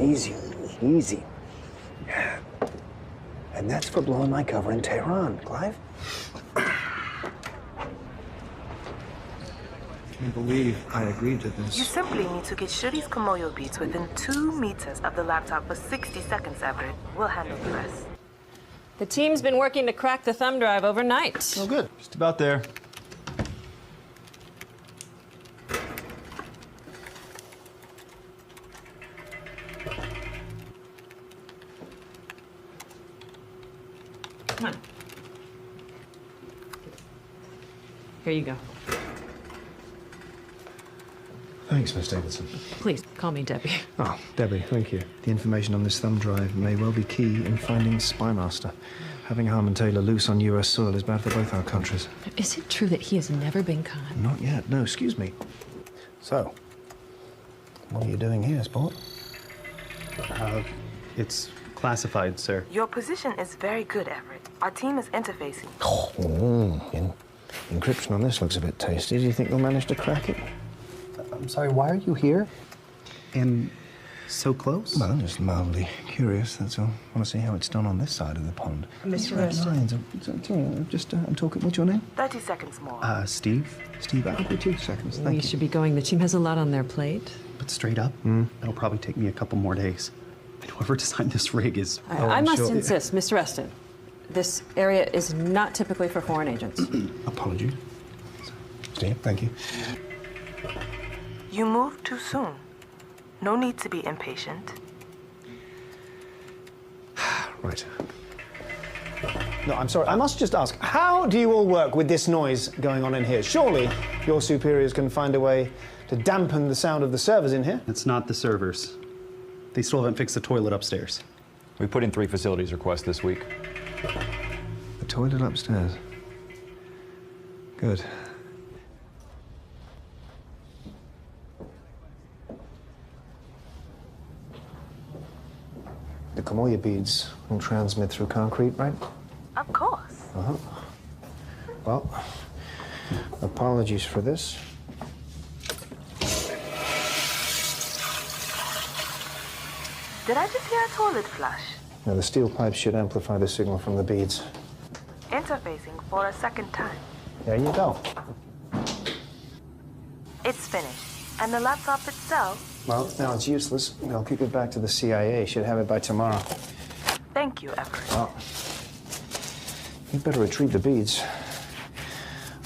Easy, easy. And that's for blowing my cover in Tehran, Clive. I can't believe I agreed to this. You simply need to get Shuri's Komoyo beads within 2 meters of the laptop for 60 seconds, Everett. We'll handle the rest. The team's been working to crack the thumb drive overnight. Oh, good. Just about there. Come on. Here you go. Thanks, Miss Davidson. Please, call me Debbie. Oh, Debbie, thank you. The information on this thumb drive may well be key in finding Spymaster. Having Harmon Taylor loose on U.S. soil is bad for both our countries. Is it true that he has never been caught? Not yet. No, excuse me. So, what are you doing here, Sport? It's classified, sir. Your position is very good, Everett. Our team is interfacing. Encryption on this looks a bit tasty. Do you think they'll manage to crack it? I'm sorry, why are you here? And so close? Well, I'm just mildly curious, that's all. I want to see how it's done on this side of the pond. Mr. Red Weston. lines. I'm talking. What's your name? 30 seconds more. Steve? Steve. I'll be 2 seconds. Thank We you. should be going. The team has a lot on their plate. But straight up, it'll probably take me a couple more days. And whoever designed this rig is... I must sure. insist, Mr. Weston. This area is not typically for foreign agents. Apologies. Steve, thank you. You moved too soon. No need to be impatient. Right. No, I'm sorry. I must just ask, how do you all work with this noise going on in here? Surely your superiors can find a way to dampen the sound of the servers in here? It's not the servers. They still haven't fixed the toilet upstairs. We put in 3 facilities requests this week. The toilet upstairs. Good. The Komoya beads will transmit through concrete, right? Of course. Well, apologies for this. Did I just hear a toilet flush? Now, the steel pipes should amplify the signal from the beads. Interfacing for a second time. There you go. It's finished. And the laptop itself? Well, now it's useless. I'll kick it back to the CIA. Should have it by tomorrow. Thank you, Everett. Well, you better retrieve the beads.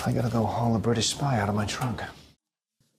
I gotta go haul a British spy out of my trunk.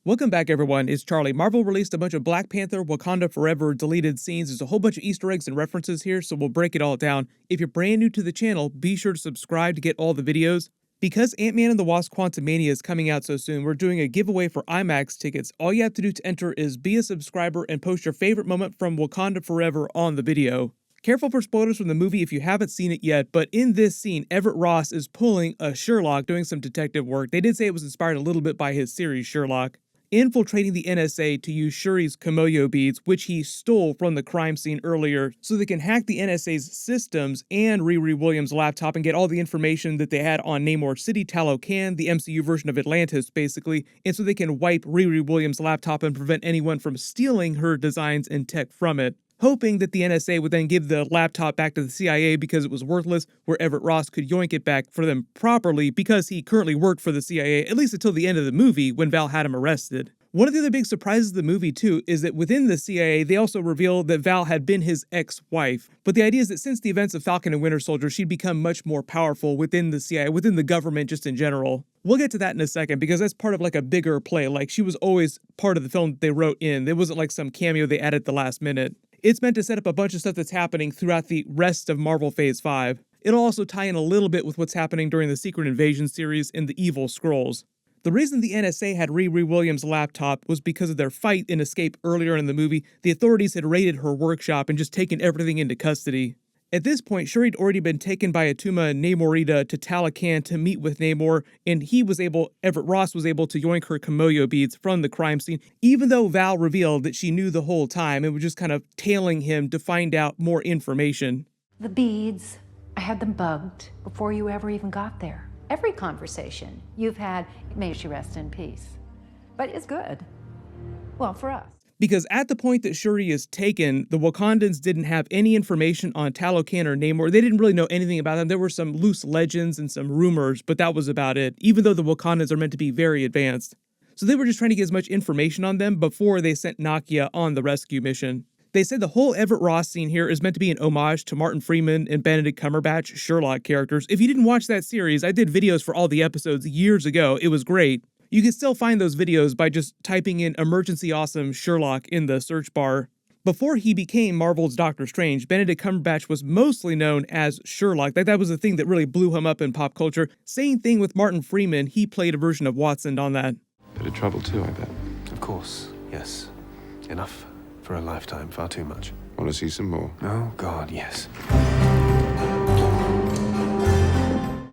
Welcome back, everyone. It's Charlie. Marvel released a bunch of Black Panther Wakanda Forever deleted scenes. There's a whole bunch of Easter eggs and references here, so we'll break it all down. If you're brand new to the channel, be sure to subscribe to get all the videos. Because Ant-Man and the Wasp: Quantumania is coming out so soon, we're doing a giveaway for IMAX tickets. All you have to do to enter is be a subscriber and post your favorite moment from Wakanda Forever on the video. Careful for spoilers from the movie if you haven't seen it yet, but in this scene, Everett Ross is pulling a Sherlock doing some detective work. They did say it was inspired a little bit by his series Sherlock. Infiltrating the NSA to use Shuri's Komoyo beads, which he stole from the crime scene earlier, so they can hack the NSA's systems and Riri Williams' laptop and get all the information that they had on Namor City, Talocan, the MCU version of Atlantis, basically, and so they can wipe Riri Williams' laptop and prevent anyone from stealing her designs and tech from it. Hoping that the NSA would then give the laptop back to the CIA because it was worthless, where Everett Ross could yoink it back for them properly because he currently worked for the CIA, at least until the end of the movie when Val had him arrested. One of the other big surprises of the movie, too, is that within the CIA, they also revealed that Val had been his ex-wife. But the idea is that since the events of Falcon and Winter Soldier, she'd become much more powerful within the CIA, within the government just in general. We'll get to that in a second, because that's part of like a bigger play. Like, she was always part of the film that they wrote in. It wasn't like some cameo they added at the last minute. It's meant to set up a bunch of stuff that's happening throughout the rest of Marvel Phase 5. It'll also tie in a little bit with what's happening during the Secret Invasion series and the Evil Scrolls. The reason the NSA had Riri Williams' laptop was because of their fight and escape earlier in the movie. The authorities had raided her workshop and just taken everything into custody. At this point, Shuri'd already been taken by Atuma and Namorita to Talocan to meet with Namor, and Everett Ross was able to yoink her Komoyo beads from the crime scene, even though Val revealed that she knew the whole time and was just kind of tailing him to find out more information. The beads, I had them bugged before you ever even got there. Every conversation you've had, may she rest in peace. But it's good. Well, for us. Because at the point that Shuri is taken, the Wakandans didn't have any information on Talokan or Namor. They didn't really know anything about them. There were some loose legends and some rumors, but that was about it, even though the Wakandans are meant to be very advanced. So they were just trying to get as much information on them before they sent Nakia on the rescue mission. They said the whole Everett Ross scene here is meant to be an homage to Martin Freeman and Benedict Cumberbatch Sherlock characters. If you didn't watch that series, I did videos for all the episodes years ago. It was great. You can still find those videos by just typing in Emergency Awesome Sherlock in the search bar. Before he became Marvel's Doctor Strange, Benedict Cumberbatch was mostly known as Sherlock. That was the thing that really blew him up in pop culture. Same thing with Martin Freeman. He played a version of Watson on that. Bit of trouble too, I bet. Of course, yes. Enough for a lifetime, far too much. Want to see some more? Oh, God, yes.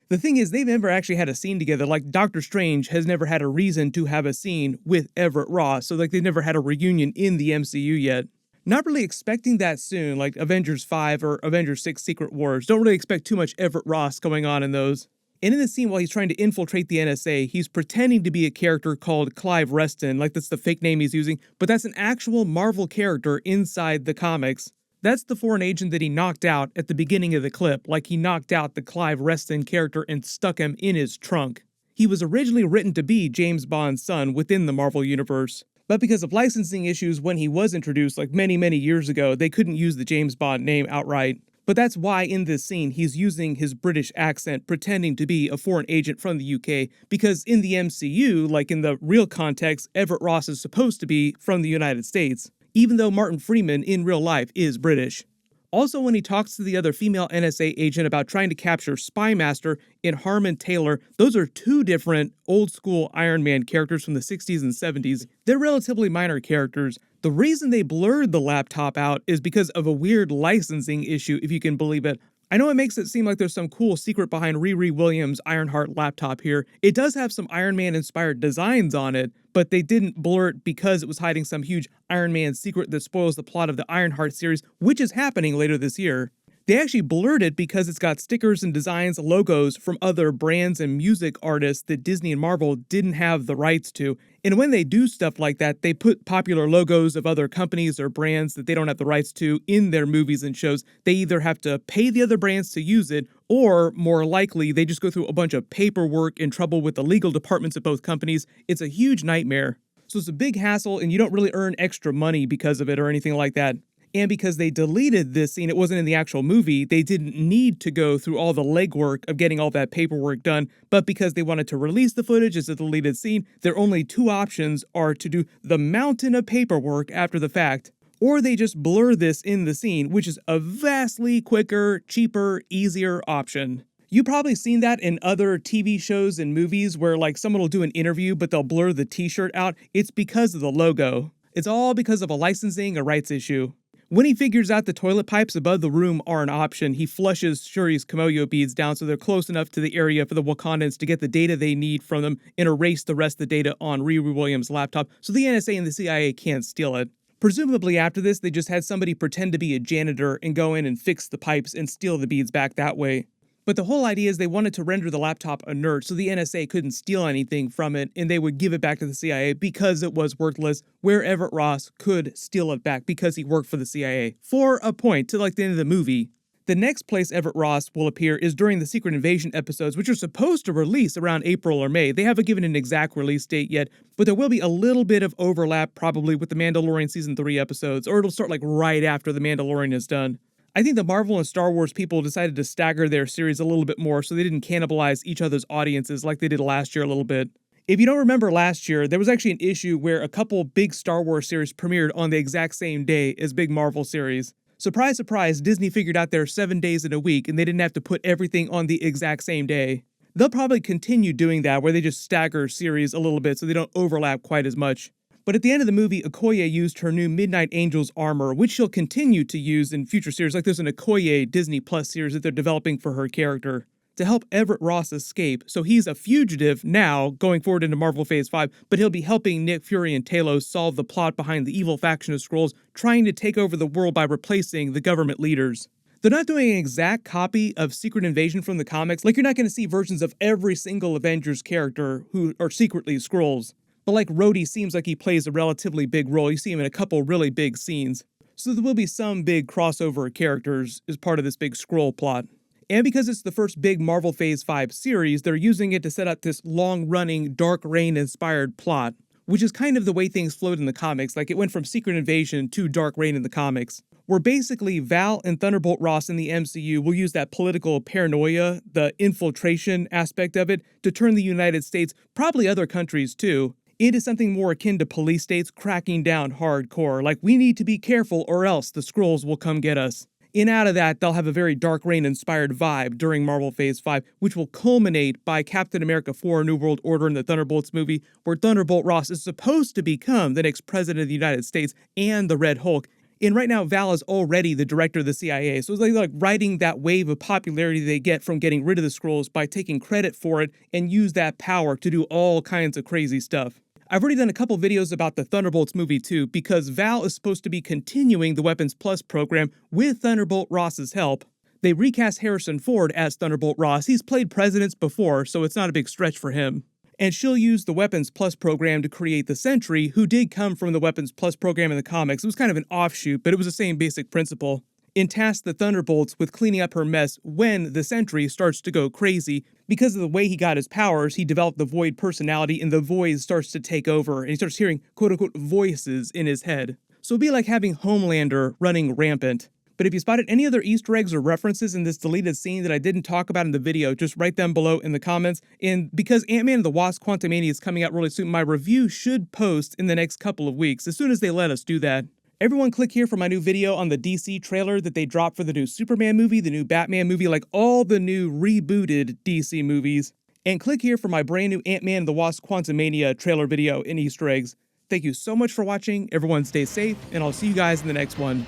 The thing is, they've never actually had a scene together. Like, Doctor Strange has never had a reason to have a scene with Everett Ross, so they've never had a reunion in the MCU yet. Not really expecting that soon, like Avengers 5 or Avengers 6 Secret Wars. Don't really expect too much Everett Ross going on in those. And in the scene while he's trying to infiltrate the NSA, he's pretending to be a character called Clive Reston, like that's the fake name he's using, but that's an actual Marvel character inside the comics. That's the foreign agent that he knocked out at the beginning of the clip, like he knocked out the Clive Reston character and stuck him in his trunk. He was originally written to be James Bond's son within the Marvel Universe. But because of licensing issues when he was introduced, like many years ago, they couldn't use the James Bond name outright. But that's why in this scene, he's using his British accent, pretending to be a foreign agent from the UK, because in the MCU, like in the real context, Everett Ross is supposed to be from the United States, even though Martin Freeman in real life is British. Also, when he talks to the other female NSA agent about trying to capture Spy Master in Harmon Taylor, those are two different old-school Iron Man characters from the 60s and 70s. They're relatively minor characters. The reason they blurred the laptop out is because of a weird licensing issue, if you can believe it. I know it makes it seem like there's some cool secret behind Riri Williams' Ironheart laptop here. It does have some Iron Man-inspired designs on it, but they didn't blur it because it was hiding some huge Iron Man secret that spoils the plot of the Ironheart series, which is happening later this year. They actually blurred it because it's got stickers and designs, logos from other brands and music artists that Disney and Marvel didn't have the rights to. And when they do stuff like that, they put popular logos of other companies or brands that they don't have the rights to in their movies and shows. They either have to pay the other brands to use it, or more likely, they just go through a bunch of paperwork and trouble with the legal departments of both companies. It's a huge nightmare. So it's a big hassle, and you don't really earn extra money because of it or anything like that. And because they deleted this scene, it wasn't in the actual movie, they didn't need to go through all the legwork of getting all that paperwork done, but because they wanted to release the footage as a deleted scene, their only two options are to do the mountain of paperwork after the fact, or they just blur this in the scene, which is a vastly quicker, cheaper, easier option. You've probably seen that in other TV shows and movies where like someone will do an interview, but they'll blur the t-shirt out. It's because of the logo. It's all because of a licensing or rights issue. When he figures out the toilet pipes above the room are an option, he flushes Shuri's Komoyo beads down so they're close enough to the area for the Wakandans to get the data they need from them and erase the rest of the data on Riri Williams' laptop so the NSA and the CIA can't steal it. Presumably after this, they just had somebody pretend to be a janitor and go in and fix the pipes and steal the beads back that way. But the whole idea is they wanted to render the laptop inert so the NSA couldn't steal anything from it and they would give it back to the CIA because it was worthless, where Everett Ross could steal it back because he worked for the CIA. For a point, to like the end of the movie. The next place Everett Ross will appear is during the Secret Invasion episodes, which are supposed to release around April or May. They haven't given an exact release date yet, but there will be a little bit of overlap probably with the Mandalorian Season 3 episodes, or it'll start like right after The Mandalorian is done. I think the Marvel and Star Wars people decided to stagger their series a little bit more so they didn't cannibalize each other's audiences like they did last year a little bit. If you don't remember last year, there was actually an issue where a couple big Star Wars series premiered on the exact same day as big Marvel series. Surprise, surprise, Disney figured out there are 7 days in a week and they didn't have to put everything on the exact same day. They'll probably continue doing that where they just stagger series a little bit so they don't overlap quite as much. But at the end of the movie, Okoye used her new Midnight Angels armor, which she'll continue to use in future series, like there's an Okoye Disney Plus series that they're developing for her character, to help Everett Ross escape. So he's a fugitive now, going forward into Marvel Phase 5, but he'll be helping Nick Fury and Talos solve the plot behind the evil faction of Skrulls, trying to take over the world by replacing the government leaders. They're not doing an exact copy of Secret Invasion from the comics, like you're not going to see versions of every single Avengers character who are secretly Skrulls. But like Rhodey seems like he plays a relatively big role. You see him in a couple really big scenes. So there will be some big crossover of characters as part of this big Skrull plot. And because it's the first big Marvel Phase 5 series, they're using it to set up this long-running Dark Reign-inspired plot, which is kind of the way things flowed in the comics. Like, it went from Secret Invasion to Dark Reign in the comics, where basically Val and Thunderbolt Ross in the MCU will use that political paranoia, the infiltration aspect of it, to turn the United States, probably other countries too, into something more akin to police states cracking down hardcore. Like, we need to be careful or else the Skrulls will come get us. And out of that, they'll have a very Dark Reign-inspired vibe during Marvel Phase 5, which will culminate by Captain America 4: New World Order in the Thunderbolts movie, where Thunderbolt Ross is supposed to become the next president of the United States and the Red Hulk. And right now, Val is already the director of the CIA, so it's like riding that wave of popularity they get from getting rid of the Skrulls by taking credit for it and use that power to do all kinds of crazy stuff. I've already done a couple videos about the Thunderbolts movie too, because Val is supposed to be continuing the Weapons Plus program with Thunderbolt Ross's help. They recast Harrison Ford as Thunderbolt Ross. He's played presidents before, so it's not a big stretch for him. And she'll use the Weapons Plus program to create the Sentry, who did come from the Weapons Plus program in the comics. It was kind of an offshoot, but it was the same basic principle. And tasked the Thunderbolts with cleaning up her mess when the Sentry starts to go crazy. Because of the way he got his powers, he developed the Void personality, and the Void starts to take over, and he starts hearing quote-unquote voices in his head. So it'll be like having Homelander running rampant. But if you spotted any other Easter eggs or references in this deleted scene that I didn't talk about in the video, just write them below in the comments. And because Ant-Man and the Wasp: Quantumania is coming out really soon, my review should post in the next couple of weeks, as soon as they let us do that. Everyone click here for my new video on the DC trailer that they dropped for the new Superman movie, the new Batman movie, like all the new rebooted DC movies. And click here for my brand new Ant-Man and the Wasp: Quantumania trailer video and Easter eggs. Thank you so much for watching. Everyone stay safe, and I'll see you guys in the next one.